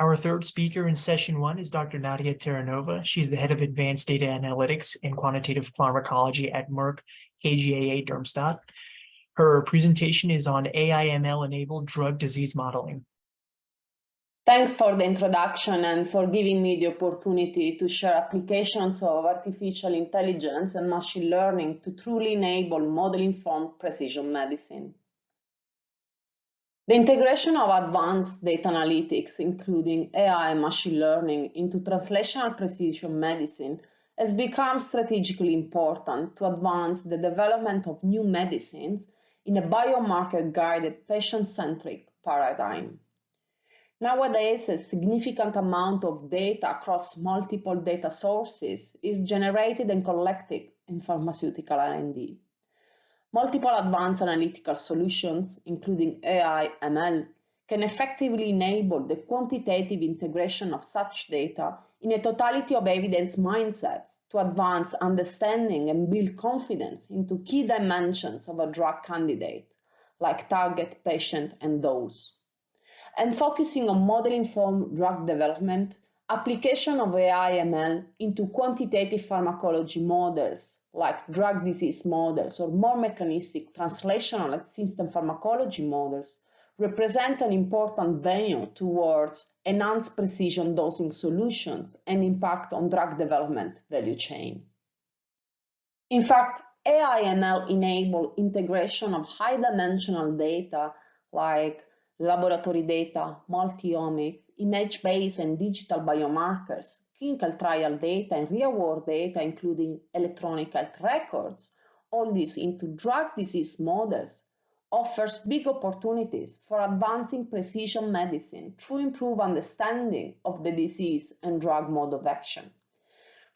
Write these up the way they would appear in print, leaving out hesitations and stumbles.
Our third speaker in session one is Dr. Nadia Terranova. She's the head of advanced data analytics and quantitative pharmacology at Merck KGaA Darmstadt. Her presentation is on AI/ML-enabled drug disease modeling. Thanks for the introduction and for giving me the opportunity to share applications of artificial intelligence and machine learning to truly enable model-informed precision medicine. The integration of advanced data analytics, including AI and machine learning, into translational precision medicine has become strategically important to advance the development of new medicines in a biomarker-guided, patient-centric paradigm. Nowadays, a significant amount of data across multiple data sources is generated and collected in pharmaceutical R&D. Multiple advanced analytical solutions, including AI/ML, can effectively enable the quantitative integration of such data in a totality of evidence mindsets to advance understanding and build confidence into key dimensions of a drug candidate, like target, patient, and dose. And focusing on model-informed drug development, application of AI/ML into quantitative pharmacology models, like drug disease models or more mechanistic translational and system pharmacology models, represent an important venue towards enhanced precision dosing solutions and impact on drug development value chain. In fact, AI/ML enable integration of high-dimensional data like laboratory data, multi-omics, image-based and digital biomarkers, clinical trial data, and real-world data, including electronic health records, all this into drug disease models, offers big opportunities for advancing precision medicine through improved understanding of the disease and drug mode of action.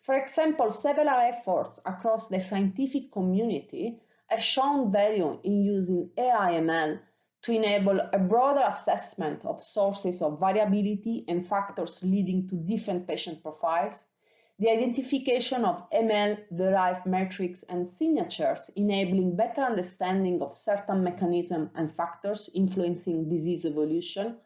For example, several efforts across the scientific community have shown value in using AI/ML to enable a broader assessment of sources of variability and factors leading to different patient profiles, the identification of ML-derived metrics and signatures enabling better understanding of certain mechanisms and factors influencing disease evolution,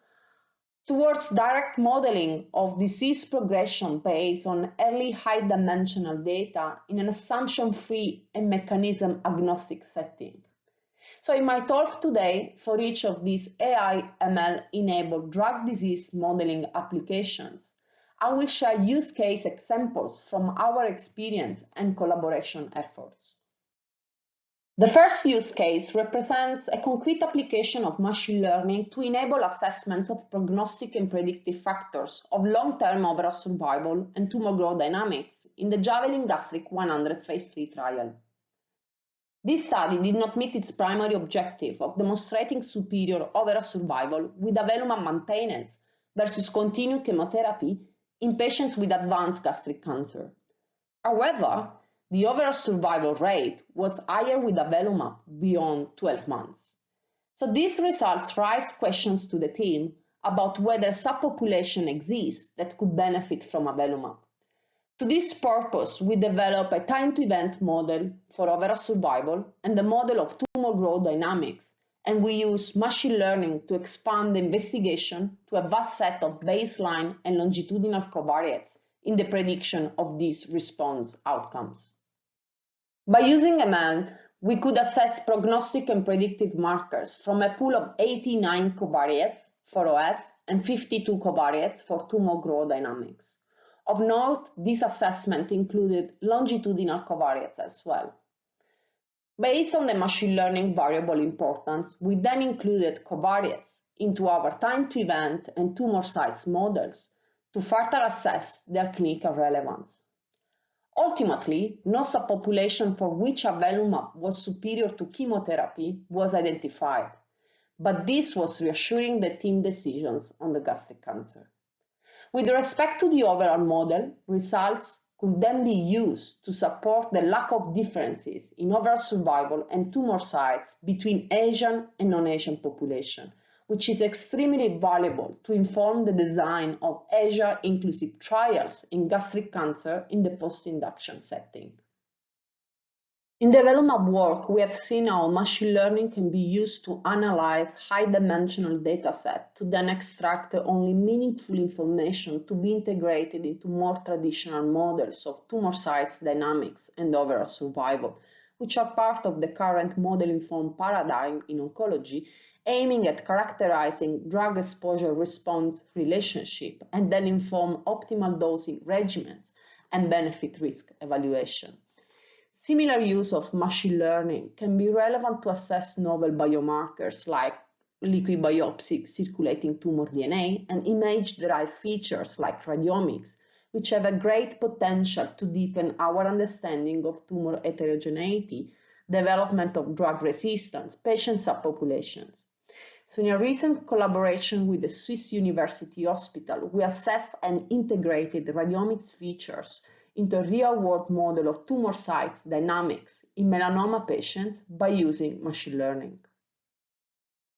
towards direct modeling of disease progression based on early high-dimensional data in an assumption-free and mechanism-agnostic setting. So in my talk today, for each of these AI/ML-enabled drug disease modeling applications, I will share use case examples from our experience and collaboration efforts. The first use case represents a concrete application of machine learning to enable assessments of prognostic and predictive factors of long-term overall survival and tumor growth dynamics in the Javelin Gastric 100 phase 3 trial. This study did not meet its primary objective of demonstrating superior overall survival with avelumab maintenance versus continued chemotherapy in patients with advanced gastric cancer. However, the overall survival rate was higher with avelumab beyond 12 months. So these results raise questions to the team about whether a subpopulation exists that could benefit from avelumab. To this purpose, we develop a time-to-event model for overall survival and the model of tumor growth dynamics, and we use machine learning to expand the investigation to a vast set of baseline and longitudinal covariates in the prediction of these response outcomes. By using ML, we could assess prognostic and predictive markers from a pool of 89 covariates for OS and 52 covariates for tumor growth dynamics. Of note, this assessment included longitudinal covariates as well. Based on the machine learning variable importance, we then included covariates into our time-to-event and tumor sites models to further assess their clinical relevance. Ultimately, no subpopulation for which avelumab was superior to chemotherapy was identified, but this was reassuring the team decisions on the gastric cancer. With respect to the overall model, results could then be used to support the lack of differences in overall survival and tumor sites between Asian and non-Asian population, which is extremely valuable to inform the design of Asia-inclusive trials in gastric cancer in the post-induction setting. In development work, we have seen how machine learning can be used to analyze high-dimensional datasets to then extract only meaningful information to be integrated into more traditional models of tumor sites dynamics and overall survival, which are part of the current model-informed paradigm in oncology, aiming at characterizing drug exposure-response relationship and then inform optimal dosing regimens and benefit-risk evaluation. Similar use of machine learning can be relevant to assess novel biomarkers like liquid biopsy circulating tumor DNA and image-derived features like radiomics, which have a great potential to deepen our understanding of tumor heterogeneity, development of drug resistance, patient subpopulations. So in a recent collaboration with the Swiss University Hospital, we assessed and integrated radiomics features into a real-world model of tumor sites dynamics in melanoma patients by using machine learning.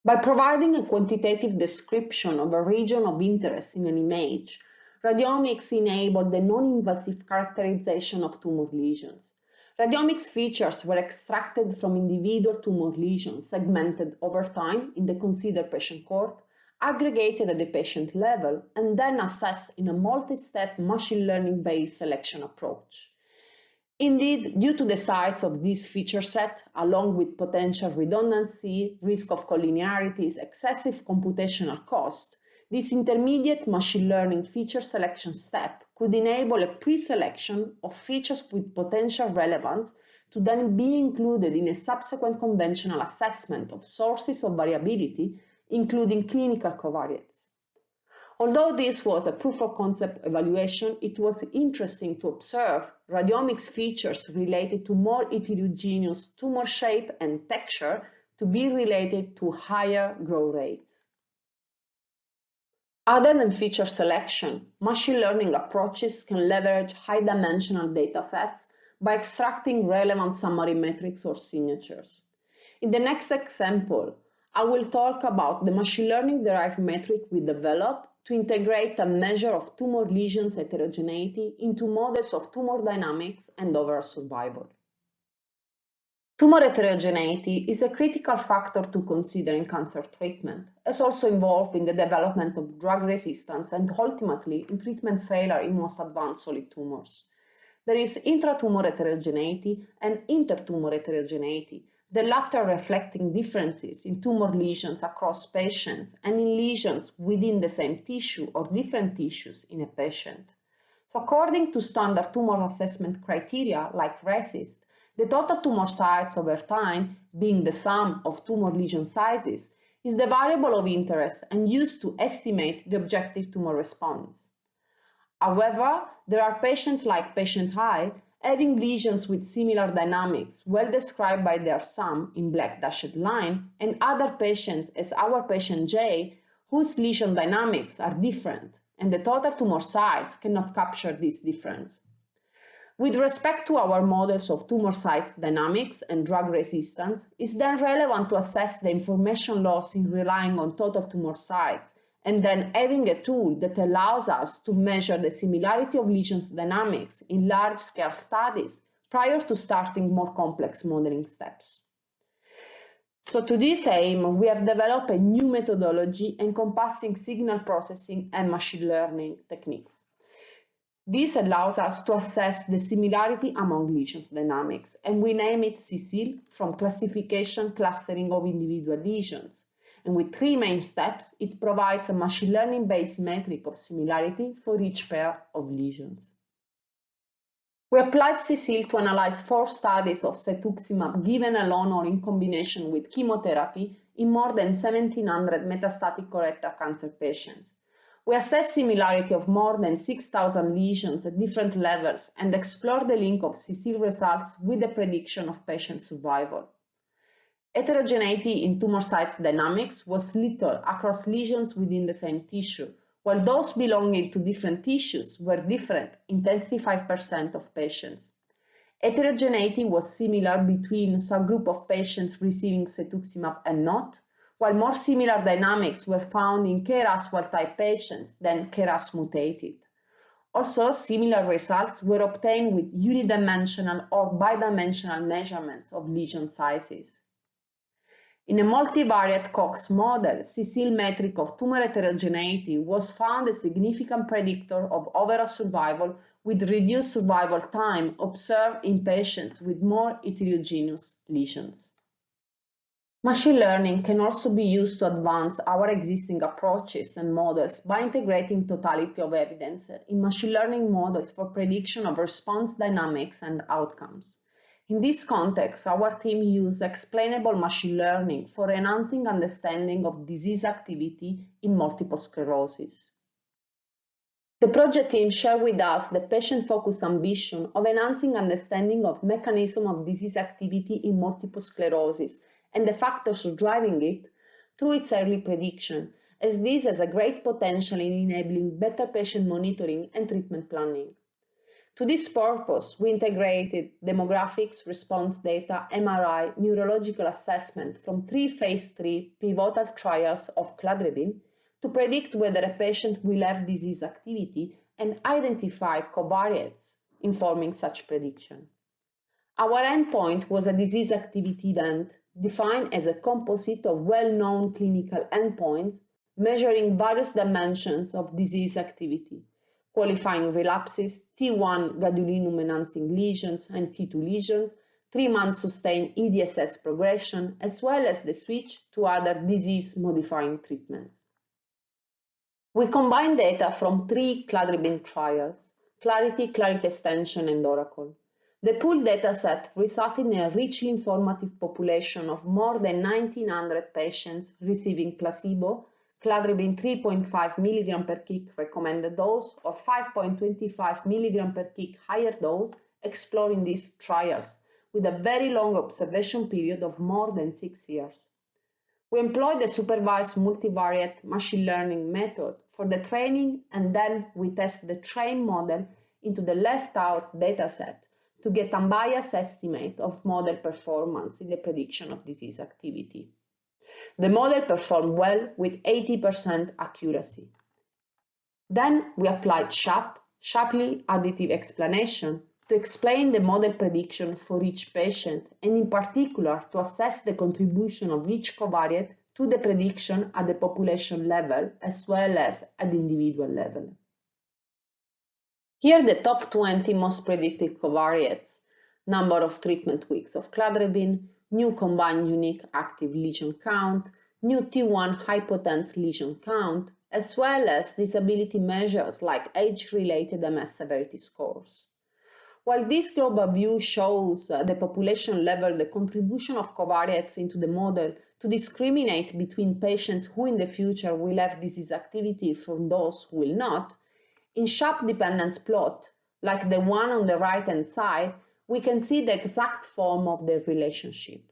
By providing a quantitative description of a region of interest in an image, radiomics enabled the non-invasive characterization of tumor lesions. Radiomics features were extracted from individual tumor lesions segmented over time in the considered patient cohort, aggregated at the patient level, and then assessed in a multi-step machine learning-based selection approach. Indeed, due to the size of this feature set, along with potential redundancy, risk of collinearities, excessive computational cost, this intermediate machine learning feature selection step could enable a pre-selection of features with potential relevance to then be included in a subsequent conventional assessment of sources of variability, including clinical covariates. Although this was a proof of concept evaluation, it was interesting to observe radiomics features related to more heterogeneous tumor shape and texture to be related to higher growth rates. Other than feature selection, machine learning approaches can leverage high-dimensional datasets by extracting relevant summary metrics or signatures. In the next example, I will talk about the machine learning-derived metric we developed to integrate a measure of tumor lesions heterogeneity into models of tumor dynamics and overall survival. Tumor heterogeneity is a critical factor to consider in cancer treatment, as also involved in the development of drug resistance and ultimately in treatment failure in most advanced solid tumors. There is intratumor heterogeneity and intertumor heterogeneity, the latter reflecting differences in tumor lesions across patients and in lesions within the same tissue or different tissues in a patient. So according to standard tumor assessment criteria like RECIST, the total tumor size over time, being the sum of tumor lesion sizes, is the variable of interest and used to estimate the objective tumor response. However, there are patients like patient I having lesions with similar dynamics, well described by their sum in black dashed line, and other patients as our patient J, whose lesion dynamics are different, and the total tumor size cannot capture this difference. With respect to our models of tumor sites dynamics and drug resistance, it's then relevant to assess the information loss in relying on total tumor sites, and then having a tool that allows us to measure the similarity of lesions dynamics in large-scale studies prior to starting more complex modeling steps. So to this aim, we have developed a new methodology encompassing signal processing and machine learning techniques. This allows us to assess the similarity among lesions dynamics, and we name it CCIL from classification clustering of individual lesions. And with three main steps, it provides a machine learning-based metric of similarity for each pair of lesions. We applied CCIL to analyze 4 studies of cetuximab given alone or in combination with chemotherapy in more than 1,700 metastatic colorectal cancer patients. We assessed similarity of more than 6,000 lesions at different levels and explored the link of CCIL results with the prediction of patient survival. Heterogeneity in tumor sites dynamics was little across lesions within the same tissue, while those belonging to different tissues were different in 25% of patients. Heterogeneity was similar between subgroup of patients receiving cetuximab and not, while more similar dynamics were found in KRAS wild-type patients than KRAS mutated. Also, similar results were obtained with unidimensional or bidimensional measurements of lesion sizes. In a multivariate Cox model, Cecil metric of tumor heterogeneity was found a significant predictor of overall survival with reduced survival time observed in patients with more heterogeneous lesions. Machine learning can also be used to advance our existing approaches and models by integrating totality of evidence in machine learning models for prediction of response dynamics and outcomes. In this context, our team used explainable machine learning for enhancing understanding of disease activity in multiple sclerosis. The project team shared with us the patient-focused ambition of enhancing understanding of mechanism of disease activity in multiple sclerosis and the factors driving it through its early prediction, as this has a great potential in enabling better patient monitoring and treatment planning. To this purpose, we integrated demographics, response data, MRI, neurological assessment from 3 phase 3 pivotal trials of cladribine to predict whether a patient will have disease activity and identify covariates informing such prediction. Our endpoint was a disease activity event defined as a composite of well-known clinical endpoints measuring various dimensions of disease activity, qualifying relapses, T1 gadolinium-enhancing lesions and T2 lesions, 3-month sustained EDSS progression, as well as the switch to other disease-modifying treatments. We combined data from 3 cladribine trials, Clarity, Clarity Extension, and Oracle. The pooled dataset resulted in a richly informative population of more than 1,900 patients receiving placebo, cladribine 3.5 mg per kg recommended dose, or 5.25 mg per kg higher dose, exploring these trials, with a very long observation period of more than 6 years. We employed a supervised multivariate machine learning method for the training, and then we test the trained model into the left-out dataset to get unbiased estimate of model performance in the prediction of disease activity. The model performed well with 80% accuracy. Then we applied Shapley additive explanation, to explain the model prediction for each patient and in particular to assess the contribution of each covariate to the prediction at the population level as well as at the individual level. Here are the top 20 most predicted covariates: number of treatment weeks of cladribine, new combined unique active lesion count, new T1 hypotense lesion count, as well as disability measures like age-related MS severity scores. While this global view shows at the population level the contribution of covariates into the model to discriminate between patients who in the future will have disease activity from those who will not, in sharp dependence plot, like the one on the right-hand side, we can see the exact form of the relationship.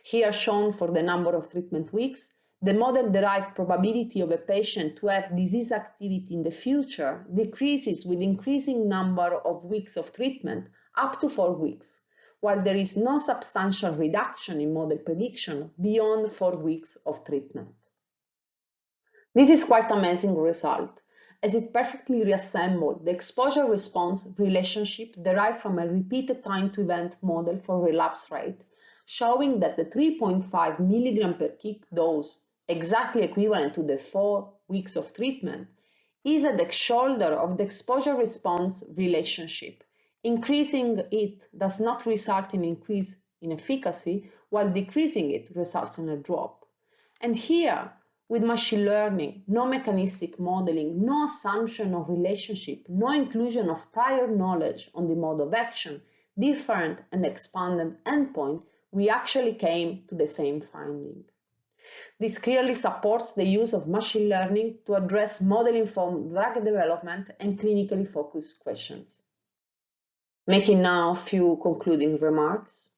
Here shown for the number of treatment weeks, the model-derived probability of a patient to have disease activity in the future decreases with increasing number of weeks of treatment up to 4 weeks, while there is no substantial reduction in model prediction beyond 4 weeks of treatment. This is quite an amazing result, as it perfectly reassembled the exposure-response relationship derived from a repeated time-to-event model for relapse rate, showing that the 3.5 mg per kg dose, exactly equivalent to the 4 weeks of treatment, is at the shoulder of the exposure-response relationship. Increasing it does not result in increase in efficacy, while decreasing it results in a drop. And here, with machine learning, no mechanistic modeling, no assumption of relationship, no inclusion of prior knowledge on the mode of action, different and expanded endpoint, we actually came to the same finding. This clearly supports the use of machine learning to address model-informed drug development and clinically focused questions. Making now a few concluding remarks.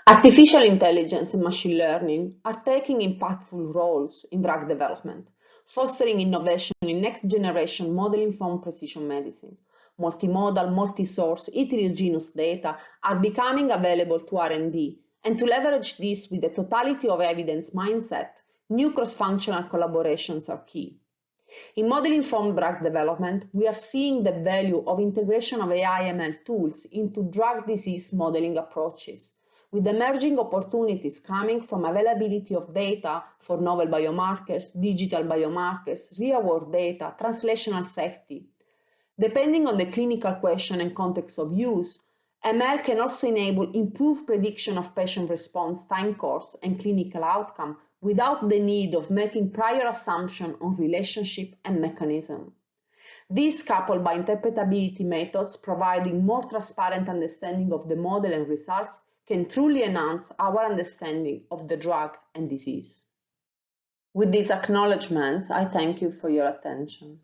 Artificial intelligence and machine learning are taking impactful roles in drug development, fostering innovation in next-generation model-informed precision medicine. Multimodal, multi-source, heterogeneous data are becoming available to R&D, and to leverage this with the totality of evidence mindset, new cross-functional collaborations are key. In model-informed drug development, we are seeing the value of integration of AI/ML tools into drug disease modeling approaches, with emerging opportunities coming from availability of data for novel biomarkers, digital biomarkers, real-world data, translational safety. Depending on the clinical question and context of use, ML can also enable improved prediction of patient response time course and clinical outcome without the need of making prior assumption on relationship and mechanism. This, coupled by interpretability methods providing more transparent understanding of the model and results, can truly enhance our understanding of the drug and disease. With these acknowledgements, I thank you for your attention.